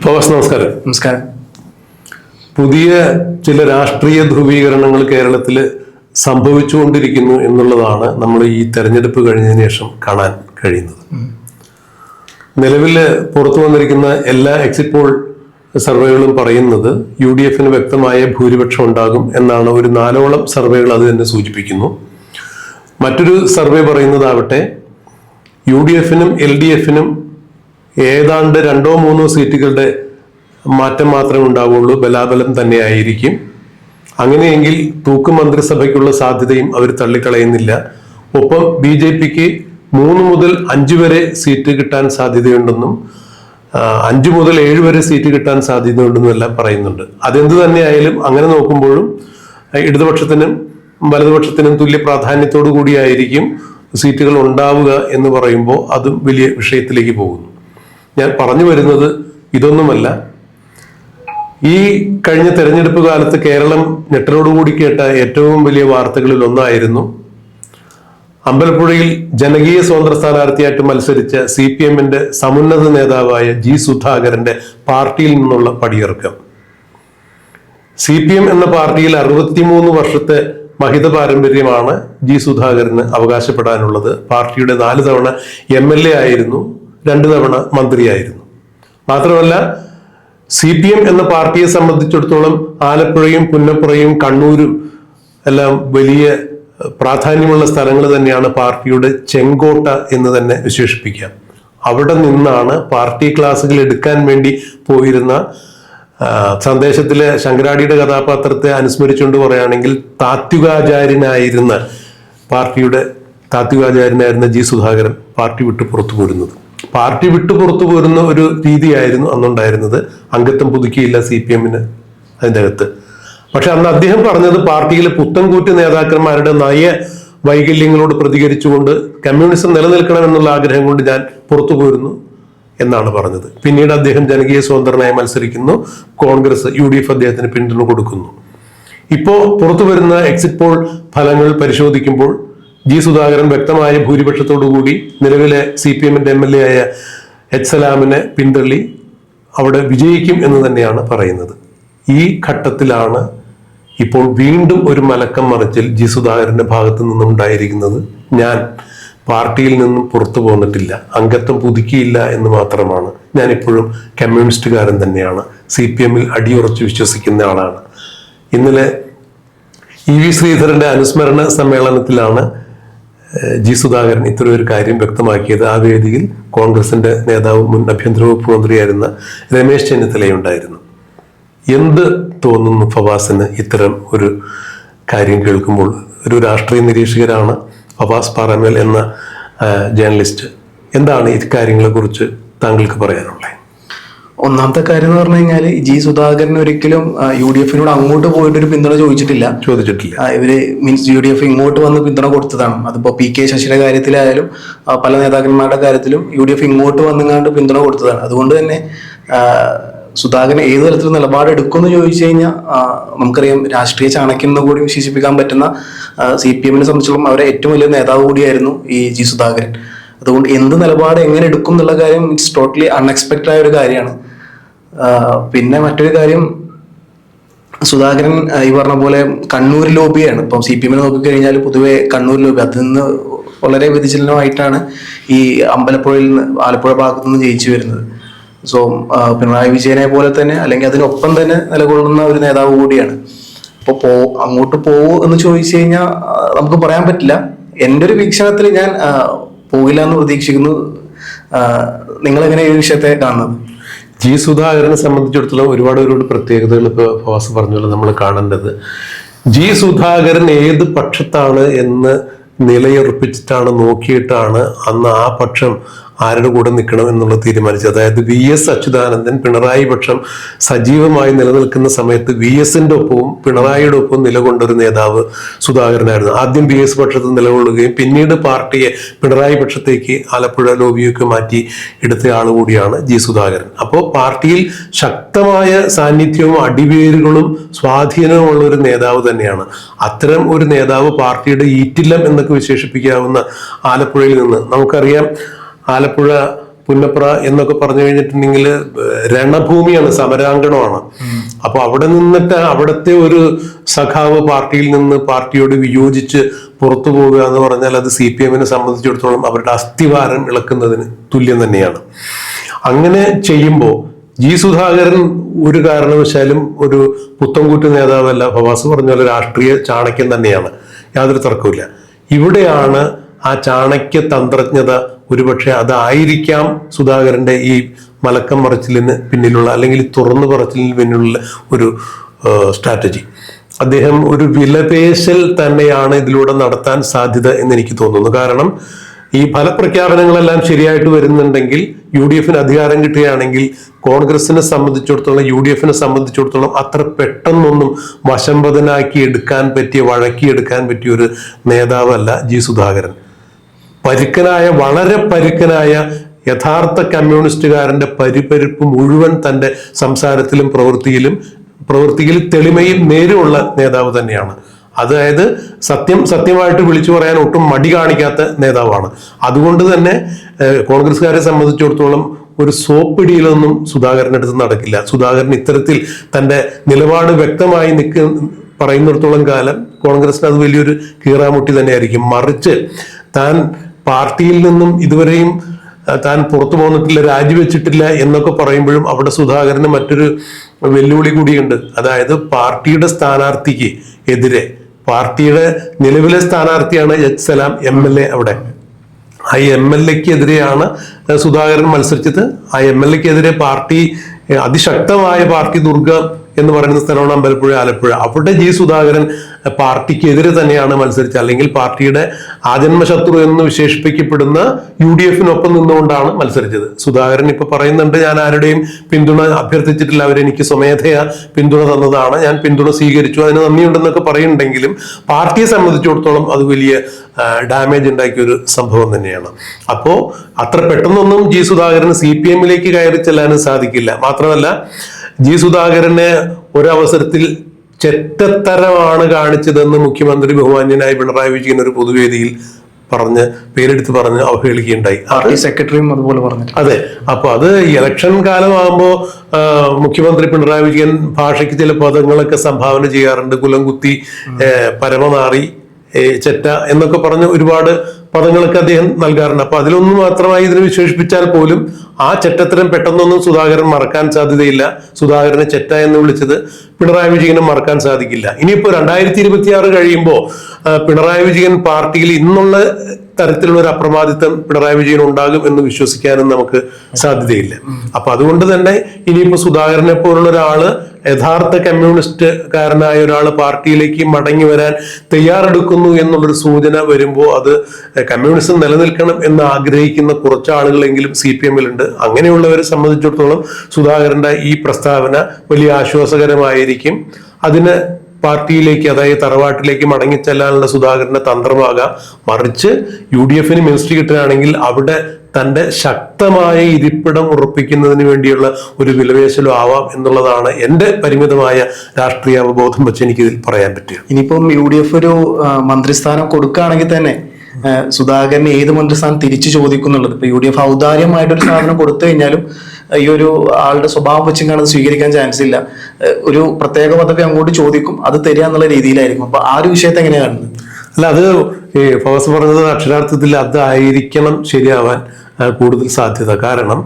ഫവാസ്, നമസ്കാരം. നമസ്കാരം. പുതിയ ചില രാഷ്ട്രീയ ധ്രുവീകരണങ്ങൾ കേരളത്തിൽ സംഭവിച്ചുകൊണ്ടിരിക്കുന്നു എന്നുള്ളതാണ് നമ്മൾ ഈ തെരഞ്ഞെടുപ്പ് കഴിഞ്ഞതിന് ശേഷം കാണാൻ കഴിയുന്നത്. നിലവിൽ പുറത്തു വന്നിരിക്കുന്ന എല്ലാ എക്സിറ്റ് പോൾ സർവേകളും പറയുന്നത് UDF വ്യക്തമായ ഭൂരിപക്ഷം ഉണ്ടാകും എന്നാണ്. ഒരു 4ഓളം സർവേകൾ അത് തന്നെ സൂചിപ്പിക്കുന്നു. മറ്റൊരു സർവേ പറയുന്നതാവട്ടെ UDF LDF ഏതാണ്ട് 2-3 സീറ്റുകളുടെ മാറ്റം മാത്രമേ ഉണ്ടാവുള്ളൂ, ബലാബലം തന്നെ ആയിരിക്കും. അങ്ങനെയെങ്കിൽ തൂക്ക് മന്ത്രിസഭയ്ക്കുള്ള സാധ്യതയും അവർ തള്ളിക്കളയുന്നില്ല. ഒപ്പം BJPക്ക് 3 മുതൽ 5 വരെ സീറ്റ് കിട്ടാൻ സാധ്യതയുണ്ടെന്നും 5 മുതൽ 7 വരെ സീറ്റ് കിട്ടാൻ സാധ്യതയുണ്ടെന്നും എല്ലാം പറയുന്നുണ്ട്. അതെന്ത് തന്നെയായാലും അങ്ങനെ നോക്കുമ്പോഴും ഇടതുപക്ഷത്തിനും വലതുപക്ഷത്തിനും തുല്യ പ്രാധാന്യത്തോടു കൂടിയായിരിക്കും സീറ്റുകൾ ഉണ്ടാവുക എന്ന് പറയുമ്പോൾ അതും വലിയ വിഷയത്തിലേക്ക് പോകുന്നു. ഞാൻ പറഞ്ഞു വരുന്നത് ഇതൊന്നുമല്ല. ഈ കഴിഞ്ഞ തെരഞ്ഞെടുപ്പ് കാലത്ത് കേരളം ഞെട്ടലോടുകൂടി കേട്ട ഏറ്റവും വലിയ വാർത്തകളിൽ ഒന്നായിരുന്നു അമ്പലപ്പുഴയിൽ ജനകീയ സ്വതന്ത്ര സ്ഥാനാർത്ഥിയായിട്ട് മത്സരിച്ച CPM സമുന്നത നേതാവായ G. സുധാകരന്റെ പാർട്ടിയിൽ നിന്നുള്ള പടിയിറക്കം. CPM എന്ന പാർട്ടിയിൽ 63 വർഷത്തെ മഹിത പാരമ്പര്യമാണ് G. സുധാകരന് അവകാശപ്പെടാനുള്ളത്. പാർട്ടിയുടെ 4 തവണ MLA ആയിരുന്നു, 2 തവണ മന്ത്രിയായിരുന്നു. മാത്രമല്ല CPM എന്ന പാർട്ടിയെ സംബന്ധിച്ചിടത്തോളം ആലപ്പുഴയും പുന്നപ്പുറയും കണ്ണൂരും എല്ലാം വലിയ പ്രാധാന്യമുള്ള സ്ഥലങ്ങൾ തന്നെയാണ്. പാർട്ടിയുടെ ചെങ്കോട്ട എന്ന് തന്നെ വിശേഷിപ്പിക്കാം. അവിടെ നിന്നാണ് പാർട്ടി ക്ലാസുകൾ എടുക്കാൻ വേണ്ടി പോയിരുന്ന, സന്ദേശത്തിലെ ശങ്കരാടിയുടെ കഥാപാത്രത്തെ അനുസ്മരിച്ചുകൊണ്ട് പറയുകയാണെങ്കിൽ താത്വികാചാര്യനായിരുന്ന G. സുധാകരൻ പാർട്ടി വിട്ട് പുറത്തു പോരുന്നത്. പാർട്ടി വിട്ടു പുറത്തു പോരുന്ന ഒരു രീതിയായിരുന്നു അന്നുണ്ടായിരുന്നത്. അംഗത്വം പുതുക്കിയില്ല CPM അതിൻ്റെ അകത്ത്. പക്ഷെ അന്ന് അദ്ദേഹം പറഞ്ഞത് പാർട്ടിയിലെ പുത്തൻകൂറ്റ് നേതാക്കന്മാരുടെ നയ വൈകല്യങ്ങളോട് പ്രതികരിച്ചുകൊണ്ട് കമ്മ്യൂണിസം നിലനിൽക്കണമെന്നുള്ള ആഗ്രഹം കൊണ്ട് ഞാൻ പുറത്തു പോരുന്നു എന്നാണ് പറഞ്ഞത്. പിന്നീട് അദ്ദേഹം ജനകീയ സ്വതന്ത്രനായി മത്സരിക്കുന്നു. കോൺഗ്രസ് UDF അദ്ദേഹത്തിന് പിന്തുണ കൊടുക്കുന്നു. ഇപ്പോ പുറത്തു വരുന്ന എക്സിറ്റ് പോൾ ഫലങ്ങൾ പരിശോധിക്കുമ്പോൾ G. സുധാകരൻ വ്യക്തമായ ഭൂരിപക്ഷത്തോടുകൂടി നിലവിലെ CPM MLA ആയ H. സലാമിനെ പിന്തള്ളി അവിടെ വിജയിക്കും എന്ന് തന്നെയാണ് പറയുന്നത്. ഈ ഘട്ടത്തിലാണ് ഇപ്പോൾ വീണ്ടും ഒരു മലക്കം മറിച്ചിൽ G. സുധാകരന്റെ ഭാഗത്തു നിന്നും ഉണ്ടായിരിക്കുന്നത്. ഞാൻ പാർട്ടിയിൽ നിന്നും പുറത്തു പോന്നിട്ടില്ല, അംഗത്വം പുതുക്കിയില്ല എന്ന് മാത്രമാണ്. ഞാൻ ഇപ്പോഴും കമ്മ്യൂണിസ്റ്റുകാരൻ തന്നെയാണ്, CPM അടിയുറച്ച് വിശ്വസിക്കുന്ന ആളാണ്. ഇന്നലെ EV ശ്രീധരന്റെ അനുസ്മരണ സമ്മേളനത്തിലാണ് G. സുധാകരൻ ഇത്തരം ഒരു കാര്യം വ്യക്തമാക്കിയത്. ആ വേദിയിൽ കോൺഗ്രസിന്റെ നേതാവ് മുൻ ആഭ്യന്തര വകുപ്പ് മന്ത്രിയായിരുന്ന രമേശ് ചെന്നിത്തലയുണ്ടായിരുന്നു. എന്ത് തോന്നുന്നു ഫവാസിന് ഇത്തരം ഒരു കാര്യം കേൾക്കുമ്പോൾ? ഒരു രാഷ്ട്രീയ നിരീക്ഷകരാണ് ഫവാസ് പാറമേൽ എന്ന ജേർണലിസ്റ്റ്. എന്താണ് ഈ കാര്യങ്ങളെ കുറിച്ച് താങ്കൾക്ക് പറയാനുള്ളത്? ഒന്നാമത്തെ കാര്യം എന്ന് പറഞ്ഞു കഴിഞ്ഞാൽ G. സുധാകരൻ ഒരിക്കലും UDF അങ്ങോട്ട് പോയിട്ട് ഒരു പിന്തുണ ചോദിച്ചിട്ടില്ല. ഇവര് UDF ഇങ്ങോട്ട് വന്ന് പിന്തുണ കൊടുത്തതാണ്. അതിപ്പോ PK ശശിയുടെ കാര്യത്തിലായാലും പല നേതാക്കന്മാരുടെ കാര്യത്തിലും UDF ഇങ്ങോട്ട് വന്നുകൊണ്ട് പിന്തുണ കൊടുത്തതാണ്. അതുകൊണ്ട് തന്നെ സുധാകരൻ ഏത് തരത്തിൽ നിലപാടെടുക്കുമെന്ന് ചോദിച്ചു കഴിഞ്ഞാൽ നമുക്കറിയാം, രാഷ്ട്രീയ ചാണക്യം എന്ന് കൂടി വിശേഷിപ്പിക്കാൻ പറ്റുന്ന CPM സംബന്ധിച്ചിടത്തോളം അവരെ ഏറ്റവും വലിയ നേതാവ് കൂടിയായിരുന്നു ഈ G. സുധാകരൻ. അതുകൊണ്ട് എന്ത് നിലപാട് എങ്ങനെ എടുക്കും എന്നുള്ള കാര്യം ഇറ്റ്സ് ടോട്ടലി അൺഎക്സ്പെക്റ്റഡ് ആയ ഒരു കാര്യമാണ്. പിന്നെ മറ്റൊരു കാര്യം, സുധാകരൻ ഈ പറഞ്ഞ പോലെ കണ്ണൂർ ലോബിയാണ്. ഇപ്പം CPM നോക്കിക്കഴിഞ്ഞാൽ പൊതുവെ കണ്ണൂർ ലോബി, അതിൽ നിന്ന് വളരെ വ്യതിചലനമായിട്ടാണ് ഈ അമ്പലപ്പുഴയിൽ നിന്ന് ആലപ്പുഴ ഭാഗത്തു നിന്ന് ജയിച്ചു വരുന്നത്. സോ പിണറായി വിജയനെ പോലെ തന്നെ അല്ലെങ്കിൽ അതിനൊപ്പം തന്നെ നിലകൊള്ളുന്ന ഒരു നേതാവ് കൂടിയാണ്. അപ്പോൾ അങ്ങോട്ട് പോവോ എന്ന് ചോദിച്ചു കഴിഞ്ഞാൽ നമുക്ക് പറയാൻ പറ്റില്ല. എൻ്റെ ഒരു വീക്ഷണത്തിൽ ഞാൻ പോകില്ല എന്ന് പ്രതീക്ഷിക്കുന്നു. നിങ്ങൾ എങ്ങനെ ഈ വിഷയത്തെ കാണുന്നത്? G. സുധാകരനെ സംബന്ധിച്ചിടത്തോളം ഒരുപാട് പ്രത്യേകതകൾ ഇപ്പോൾ ഫവാസ് പറഞ്ഞുള്ള നമ്മൾ കാണേണ്ടത്. G. സുധാകരൻ ഏത് പക്ഷത്താണ് എന്ന് നിലയുറപ്പിച്ചിട്ടാണ്, നോക്കിയിട്ടാണ് അന്ന് ആ പക്ഷം ആരുടെ കൂടെ നിൽക്കണം എന്നുള്ളത് തീരുമാനിച്ചത്. അതായത് VS അച്യുതാനന്ദൻ പിണറായി പക്ഷം സജീവമായി നിലനിൽക്കുന്ന സമയത്ത് VSന്റെ ഒപ്പവും പിണറായിയുടെ ഒപ്പവും നിലകൊണ്ടൊരു നേതാവ് സുധാകരനായിരുന്നു. ആദ്യം VS പക്ഷത്ത് നിലകൊള്ളുകയും പിന്നീട് പാർട്ടിയെ പിണറായി പക്ഷത്തേക്ക് ആലപ്പുഴ ലോബിയൊക്കെ മാറ്റി എടുത്ത ആൾ കൂടിയാണ് G. സുധാകരൻ. അപ്പോൾ പാർട്ടിയിൽ ശക്തമായ സാന്നിധ്യവും അടിവേരുകളും സ്വാധീനവും ഉള്ള ഒരു നേതാവ് തന്നെയാണ്. അത്തരം ഒരു നേതാവ് പാർട്ടിയുടെ ഈറ്റില്ലം എന്നൊക്കെ വിശേഷിപ്പിക്കാവുന്ന ആലപ്പുഴയിൽ നിന്ന് നമുക്കറിയാം, ആലപ്പുഴ പുന്നപ്ര എന്നൊക്കെ പറഞ്ഞു കഴിഞ്ഞിട്ടുണ്ടെങ്കിൽ രണഭൂമിയാണ്, സമരാങ്കണമാണ്. അപ്പൊ അവിടെ നിന്നിട്ട് അവിടുത്തെ ഒരു സഖാവ് പാർട്ടിയിൽ നിന്ന് പാർട്ടിയോട് വിയോജിച്ച് പുറത്തു പോവുക എന്ന് പറഞ്ഞാൽ അത് CPM-നെ സംബന്ധിച്ചിടത്തോളം അവരുടെ അസ്ഥിവാരം ഇളക്കുന്നതിന് തുല്യം തന്നെയാണ്. അങ്ങനെ ചെയ്യുമ്പോൾ ജി സുധാകരൻ ഒരു കാരണവശാലും ഒരു പുത്തൻകൂട്ട് നേതാവല്ല. ഫവാസ് പറഞ്ഞ പോലെ രാഷ്ട്രീയ ചാണക്യം തന്നെയാണ്, യാതൊരു തർക്കവുമില്ല. ഇവിടെയാണ് ആ ചാണക്യ തന്ത്രജ്ഞത ഒരുപക്ഷെ അതായിരിക്കാം സുധാകരന്റെ ഈ മലക്കം മറിച്ചിലിന് പിന്നിലുള്ള, അല്ലെങ്കിൽ തുറന്നു പറച്ചിലിന് പിന്നിലുള്ള ഒരു സ്ട്രാറ്റജി. അദ്ദേഹം ഒരു വിലപേശൽ തന്നെയാണ് ഇതിലൂടെ നടത്താൻ സാധ്യത എന്ന് എനിക്ക് തോന്നുന്നു. കാരണം ഈ ഫലപ്രഖ്യാപനങ്ങളെല്ലാം ശരിയായിട്ട് വരുന്നുണ്ടെങ്കിൽ, UDF-ന് അധികാരം കിട്ടുകയാണെങ്കിൽ കോൺഗ്രസിനെ സംബന്ധിച്ചിടത്തോളം, UDF-നെ സംബന്ധിച്ചിടത്തോളം അത്ര പെട്ടെന്നൊന്നും വശംവദനാക്കി എടുക്കാൻ പറ്റിയ, വഴക്കിയെടുക്കാൻ പറ്റിയ ഒരു നേതാവല്ല ജി സുധാകരൻ. പരുക്കനായ, വളരെ പരുക്കനായ യഥാർത്ഥ കമ്മ്യൂണിസ്റ്റുകാരന്റെ പരിപരിപ്പ് മുഴുവൻ തന്റെ സംസാരത്തിലും പ്രവൃത്തിയിൽ തെളിമയും നേരുമുള്ള നേതാവ് തന്നെയാണ്. അതായത് സത്യമായിട്ട് വിളിച്ചു പറയാൻ ഒട്ടും മടി കാണിക്കാത്ത നേതാവാണ്. അതുകൊണ്ട് തന്നെ കോൺഗ്രസ്സുകാരെ സംബന്ധിച്ചിടത്തോളം ഒരു സോപ്പിടിയിലൊന്നും സുധാകരൻ്റെ അടുത്ത് നടക്കില്ല. സുധാകരൻ ഇത്തരത്തിൽ തന്റെ നിലപാട് വ്യക്തമായി പറയുന്നിടത്തോളം കാലം കോൺഗ്രസിന് അത് വലിയൊരു കീറാമുട്ടി തന്നെയായിരിക്കും. മറിച്ച് താൻ പാർട്ടിയിൽ നിന്നും ഇതുവരെയും താൻ പുറത്തു പോന്നിട്ടില്ല, രാജിവെച്ചിട്ടില്ല എന്നൊക്കെ പറയുമ്പോഴും അവിടെ സുധാകരന് മറ്റൊരു വെല്ലുവിളി കൂടിയുണ്ട്. അതായത് പാർട്ടിയുടെ സ്ഥാനാർത്ഥിക്ക് എതിരെ, പാർട്ടിയുടെ നിലവിലെ സ്ഥാനാർത്ഥിയാണ് എച്ച് സലാം MLA. അവിടെ ആ MLA-ക്ക് എതിരെയാണ് സുധാകരൻ മത്സരിച്ചത്. ആ MLA-ക്കെതിരെ പാർട്ടി, അതിശക്തമായ പാർട്ടി ദുർഗ എന്ന് പറയുന്ന സ്ഥലമാണ് അമ്പലപ്പുഴ, ആലപ്പുഴ. അവിടെ ജി സുധാകരൻ പാർട്ടിക്കെതിരെ തന്നെയാണ് മത്സരിച്ചത്. അല്ലെങ്കിൽ പാർട്ടിയുടെ ആജന്മശത്രു എന്ന് വിശേഷിപ്പിക്കപ്പെടുന്ന UDF-നൊപ്പം നിന്നുകൊണ്ടാണ് മത്സരിച്ചത്. സുധാകരൻ ഇപ്പൊ പറയുന്നുണ്ട്, ഞാൻ ആരുടെയും പിന്തുണ അഭ്യർത്ഥിച്ചിട്ടില്ല, അവരെനിക്ക് സ്വമേധയാ പിന്തുണ തന്നതാണ്, ഞാൻ പിന്തുണ സ്വീകരിച്ചു, അതിന് നന്ദിയുണ്ടെന്നൊക്കെ പറയുന്നുണ്ടെങ്കിലും പാർട്ടിയെ സംബന്ധിച്ചിടത്തോളം അത് വലിയ ഡാമേജ് ഉണ്ടാക്കിയ ഒരു സംഭവം തന്നെയാണ്. അപ്പോ അത്ര പെട്ടെന്നൊന്നും ജി സുധാകരന് CPM-ലേക്ക് കയറി ചെല്ലാനും സാധിക്കില്ല. മാത്രമല്ല ജി സുധാകരനെ ഒരവസരത്തിൽ ചെറ്റത്തരമാണ് കാണിച്ചതെന്ന് മുഖ്യമന്ത്രി ബഹുമാന്യനായ പിണറായി വിജയൻ ഒരു പൊതുവേദിയിൽ പേരെടുത്ത് പറഞ്ഞ് അവഹേളിക്കുകയുണ്ടായി. സെക്രട്ടറിയും അതുപോലെ പറഞ്ഞു. അതെ. അപ്പൊ അത് ഇലക്ഷൻ കാലമാകുമ്പോ മുഖ്യമന്ത്രി പിണറായി വിജയൻ ഭാഷയ്ക്ക് ചില പദങ്ങളൊക്കെ സംഭാവന ചെയ്യാറുണ്ട്. കുലംകുത്തി, പരമനാറി, ചെറ്റ എന്നൊക്കെ പറഞ്ഞ് ഒരുപാട് പദങ്ങളൊക്കെ അദ്ദേഹം നൽകാറുണ്ട്. അപ്പൊ അതിലൊന്നും മാത്രമായി ഇതിനെ വിശേഷിപ്പിച്ചാൽ പോലും ആ ചെറ്റത്തരം പെട്ടെന്നൊന്നും സുധാകരൻ മറക്കാൻ സാധ്യതയില്ല. സുധാകരനെ ചെറ്റ എന്ന് വിളിച്ചത് പിണറായി വിജയനും മറക്കാൻ സാധിക്കില്ല. ഇനിയിപ്പോ 2026 കഴിയുമ്പോൾ പിണറായി വിജയൻ പാർട്ടിയിൽ ഇന്നുള്ള തരത്തിലുള്ള ഒരു അപ്രമാദിത്വം പിണറായി വിജയൻ ഉണ്ടാകും എന്ന് വിശ്വസിക്കാനും നമുക്ക് സാധ്യതയില്ല. അപ്പൊ അതുകൊണ്ട് തന്നെ ഇനിയിപ്പോ സുധാകരനെ പോലുള്ള ഒരാള്, യഥാർത്ഥ കമ്മ്യൂണിസ്റ്റുകാരനായ ഒരാൾ പാർട്ടിയിലേക്ക് മടങ്ങി വരാൻ തയ്യാറെടുക്കുന്നു എന്നുള്ളൊരു സൂചന വരുമ്പോൾ അത് കമ്മ്യൂണിസം നിലനിൽക്കണം എന്ന് ആഗ്രഹിക്കുന്ന കുറച്ച് ആളുകളെങ്കിലും CPM-ലുണ്ട്. അങ്ങനെയുള്ളവരെ സംബന്ധിച്ചിടത്തോളം സുധാകരന്റെ ഈ പ്രസ്താവന വലിയ ആശ്വാസകരമായിരിക്കും. അതിന് പാർട്ടിയിലേക്ക്, അതായത് തറവാട്ടിലേക്ക് മടങ്ങിച്ചെല്ലാനുള്ള സുധാകരന്റെ തന്ത്രമാകാം. മറിച്ച് UDF-ന് മിനിസ്റ്ററി കിട്ടുകയാണെങ്കിൽ അവിടെ തന്റെ ശക്തമായ ഇരിപ്പിടം ഉറപ്പിക്കുന്നതിന് വേണ്ടിയുള്ള ഒരു വിലപേശലും ആവാം എന്നുള്ളതാണ് എന്റെ പരിമിതമായ രാഷ്ട്രീയ അവബോധം വെച്ച് എനിക്കിതിൽ പറയാൻ പറ്റുക. ഇനിയിപ്പം UDF ഒരു മന്ത്രിസ്ഥാനം കൊടുക്കുകയാണെങ്കിൽ തന്നെ സുധാകരന് ഏത് മന്ത്രിസ്ഥാനം തിരിച്ചു ചോദിക്കുന്നുള്ളത്. ഇപ്പൊ UDF ഔദാര്യമായിട്ടൊരു സാധനം കൊടുത്തു കഴിഞ്ഞാലും ഈ ഒരു ആളുടെ സ്വഭാവം വെച്ചും കാണാൻ സ്വീകരിക്കാൻ ചാൻസ് ഇല്ല. ഒരു പ്രത്യേക പദവി അങ്ങോട്ട് ചോദിക്കും, അത് തരിക എന്നുള്ള രീതിയിലായിരിക്കും. അപ്പൊ ആ ഒരു വിഷയത്തെ എങ്ങനെയാണ് കാണുന്നത്? അല്ല, അത് ഫവാസ് പറഞ്ഞത് അക്ഷരാർത്ഥത്തിൽ അതായിരിക്കണം ശരിയാവാൻ കൂടുതൽ സാധ്യത. കാരണം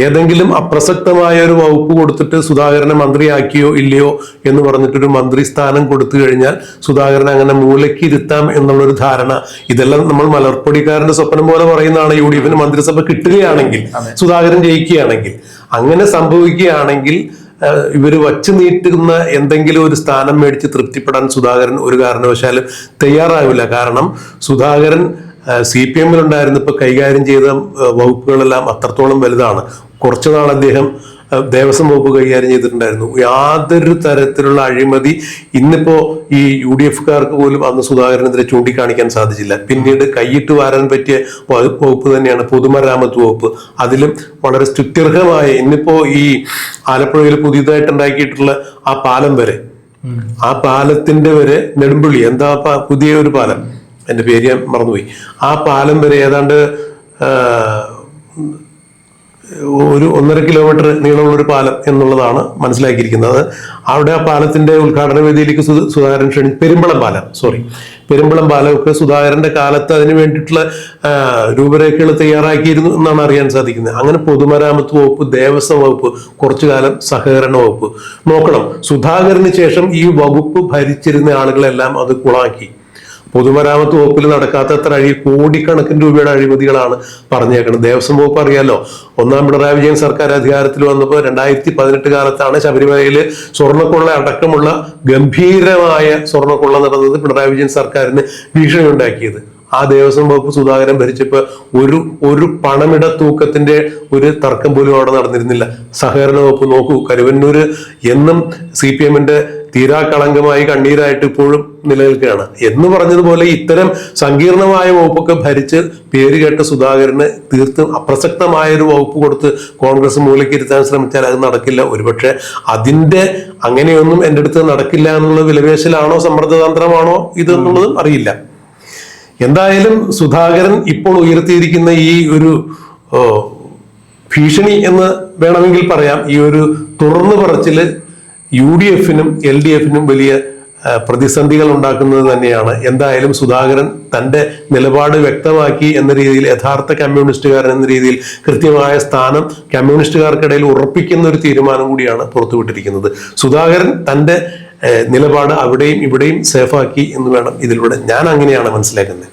ഏതെങ്കിലും അപ്രസക്തമായ ഒരു വകുപ്പ് കൊടുത്തിട്ട് സുധാകരനെ മന്ത്രിയാക്കിയോ ഇല്ലയോ എന്ന് പറഞ്ഞിട്ടൊരു മന്ത്രി സ്ഥാനം കൊടുത്തു കഴിഞ്ഞാൽ സുധാകരനെ അങ്ങനെ മൂലയ്ക്ക് ഇരുത്താം എന്നുള്ളൊരു ധാരണ, ഇതെല്ലാം നമ്മൾ മലർപ്പൊടിക്കാരന്റെ സ്വപ്നം പോലെ പറയുന്നതാണ്. UDF-ന് മന്ത്രിസഭ കിട്ടുകയാണെങ്കിൽ, സുധാകരൻ ജയിക്കുകയാണെങ്കിൽ, അങ്ങനെ സംഭവിക്കുകയാണെങ്കിൽ ഇവർ വച്ചു നീട്ടുന്ന എന്തെങ്കിലും ഒരു സ്ഥാനം മേടിച്ച് തൃപ്തിപ്പെടാൻ സുധാകരൻ ഒരു കാരണവശാലും തയ്യാറാവില്ല. കാരണം സുധാകരൻ CPM-ലുണ്ടായിരുന്നപ്പോൾ കൈകാര്യം ചെയ്ത വകുപ്പുകളെല്ലാം അത്രത്തോളം വലുതാണ്. കുറച്ചു നാൾ അദ്ദേഹം ദേവസ്വം വകുപ്പ് കൈകാര്യം ചെയ്തിട്ടുണ്ടായിരുന്നു. യാതൊരു തരത്തിലുള്ള അഴിമതി ഇന്നിപ്പോ ഈ UDF-കാർക്ക് പോലും അന്ന് സുധാകരനെതിരെ ചൂണ്ടിക്കാണിക്കാൻ സാധിച്ചില്ല. പിന്നീട് കൈയിട്ട് വാരാൻ പറ്റിയ വകുപ്പ് തന്നെയാണ് പൊതുമരാമത്ത് വകുപ്പ്. അതിലും വളരെ സ്തുത്യർഹമായ, ഇന്നിപ്പോ ഈ ആലപ്പുഴയിൽ പുതിയതായിട്ട് ഉണ്ടാക്കിയിട്ടുള്ള ആ പാലം വരെ, ആ പാലത്തിന്റെ വരെ നെടുമ്പുള്ളി, എന്താ പുതിയ ഒരു പാലം, എന്റെ പേര് ഞാൻ മറന്നുപോയി, ആ പാലം വരെ ഏതാണ്ട് ഒരു 1.5 കിലോമീറ്റർ നീളമുള്ള ഒരു പാലം എന്നുള്ളതാണ് മനസ്സിലാക്കിയിരിക്കുന്നത്. അവിടെ ആ പാലത്തിന്റെ ഉദ്ഘാടന വേദിയിലേക്ക് സുധാകരൻ പെരുമ്പളം പാലമൊക്കെ സുധാകരന്റെ കാലത്ത് അതിന് വേണ്ടിയിട്ടുള്ള രൂപരേഖകൾ തയ്യാറാക്കിയിരുന്നു എന്നാണ് അറിയാൻ സാധിക്കുന്നത്. അങ്ങനെ പൊതുമരാമത്ത് വകുപ്പ്, ദേവസ്വം വകുപ്പ്, കുറച്ചു കാലം സഹകരണ വകുപ്പ്. നോക്കണം, സുധാകരന് ശേഷം ഈ വകുപ്പ് ഭരിച്ചിരുന്ന ആളുകളെല്ലാം അത് കുളാക്കി. പൊതുമരാമത്ത് വകുപ്പിൽ നടക്കാത്തത്ര കോടിക്കണക്കിന് രൂപയുടെ അഴിമതികളാണ് പറഞ്ഞേക്കുന്നത്. ദേവസ്വം വകുപ്പ് അറിയാലോ, ഒന്നാം പിണറായി വിജയൻ സർക്കാർ അധികാരത്തിൽ വന്നപ്പോൾ 2018 കാലത്താണ് ശബരിമലയിൽ സ്വർണ്ണക്കൊള്ള അടക്കമുള്ള ഗംഭീരമായ സ്വർണ്ണക്കൊള്ള നടന്നത് പിണറായി വിജയൻ സർക്കാരിന് ഭീഷണി ഉണ്ടാക്കിയത്. ആ ദേവസ്വം വകുപ്പ് സുധാകരൻ ഭരിച്ചപ്പോൾ ഒരു പണമിട തൂക്കത്തിന്റെ ഒരു തർക്കം പോലും അവിടെ നടന്നിരുന്നില്ല. സഹകരണ വകുപ്പ് നോക്കൂ, കരുവന്നൂര് എന്നും CPM-ന്റെ തീരാക്കളങ്കമായി കണ്ണീരായിട്ട് ഇപ്പോഴും നിലനിൽക്കുകയാണ്. എന്ന് പറഞ്ഞതുപോലെ ഇത്തരം സങ്കീർണമായ വകുപ്പൊക്കെ ഭരിച്ച് പേരുകേട്ട സുധാകരന് തീർത്തും അപ്രസക്തമായ ഒരു വകുപ്പ് കൊടുത്ത് കോൺഗ്രസ് മൂലക്കിരുത്താൻ ശ്രമിച്ചാൽ അത് നടക്കില്ല. ഒരുപക്ഷെ അതിന്റെ അങ്ങനെയൊന്നും എൻ്റെ അടുത്ത് നടക്കില്ല എന്നുള്ള വിലപേശലാണോ സമ്മർദ്ദതന്ത്രമാണോ ഇതെന്നുള്ളതും അറിയില്ല. എന്തായാലും സുധാകരൻ ഇപ്പോൾ ഉയർത്തിയിരിക്കുന്ന ഈ ഒരു ഭീഷണി എന്ന് വേണമെങ്കിൽ പറയാം, ഈ ഒരു തുറന്നു പറച്ചില് UDF-നും LDF-നും വലിയ പ്രതിസന്ധികൾ ഉണ്ടാക്കുന്നത് തന്നെയാണ്. എന്തായാലും സുധാകരൻ തന്റെ നിലപാട് വ്യക്തമാക്കി എന്ന രീതിയിൽ, യഥാർത്ഥ കമ്മ്യൂണിസ്റ്റുകാരൻ എന്ന രീതിയിൽ കൃത്യമായ സ്ഥാനം കമ്മ്യൂണിസ്റ്റുകാർക്കിടയിൽ ഉറപ്പിക്കുന്ന ഒരു തീരുമാനം കൂടിയാണ് പുറത്തുവിട്ടിരിക്കുന്നത്. സുധാകരൻ തന്റെ നിലപാട് അവിടെയും ഇവിടെയും സേഫാക്കി എന്ന് വേണം ഇതിലൂടെ, ഞാൻ അങ്ങനെയാണ് മനസ്സിലാക്കുന്നത്.